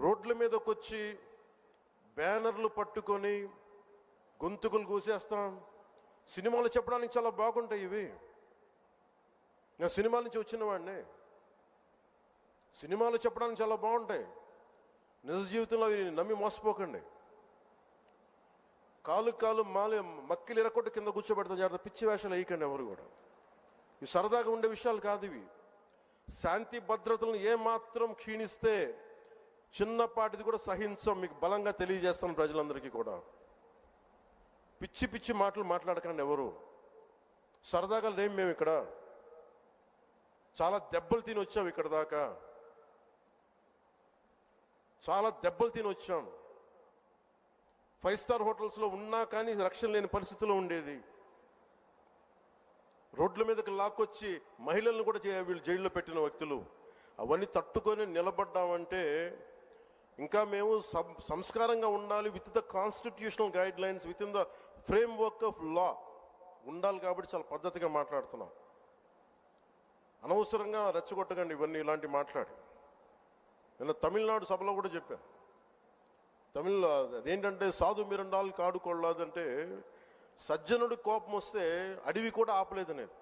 రోడ్ల మీదకి వచ్చి బ్యానర్లు పట్టుకొని గొంతుకులు కూసేస్తాం. సినిమాలు చెప్పడానికి చాలా బాగుంటాయి ఇవి. నేను సినిమాల నుంచి వచ్చిన వాడిని. సినిమాలు చెప్పడానికి చాలా బాగుంటాయి. నిజ జీవితంలో అవి నమ్మి మోసపోకండి. కాలు మక్కిలు ఇరకొట్టు కింద కూర్చోబెడతాం. జాగ్రత్త, పిచ్చి వేషాలు వేయకండి ఎవరు కూడా. ఇవి సరదాగా ఉండే విషయాలు కాదు ఇవి. శాంతి భద్రతలను ఏమాత్రం క్షీణిస్తే చిన్నపాటిది కూడా సహించం. మీకు బలంగా తెలియజేస్తాను ప్రజలందరికీ కూడా. పిచ్చి పిచ్చి మాటలు మాట్లాడకండి ఎవరు. సరదాగా లేం మేము ఇక్కడ. చాలా దెబ్బలు తిని వచ్చాం ఇక్కడ దాకా. చాలా దెబ్బలు తిని వచ్చాం. 5 స్టార్ హోటల్స్లో ఉన్నా కానీ రక్షణ లేని పరిస్థితిలో ఉండేది. రోడ్ల మీదకి లాక్కొచ్చి మహిళలను కూడా వీళ్ళు జైల్లో పెట్టిన వ్యక్తులు. అవన్నీ తట్టుకొని నిలబడ్డామంటే ఇంకా మేము సంస్కారంగా ఉండాలి. With the constitutional guide lines, with in the frame work of law ఉండాలి. కాబట్టి చాలా పద్ధతిగా మాట్లాడుతున్నాం. అనవసరంగా రెచ్చగొట్టకండి ఇవన్నీ ఇలాంటి మాట్లాడి. నేను తమిళనాడు సభలో కూడా చెప్పాను. అదేంటంటే సాధు మిరండాలు కాడుకోళ్ళదంటే సజ్జనుడు కోపం వస్తే అడవి కూడా ఆపలేదనేది.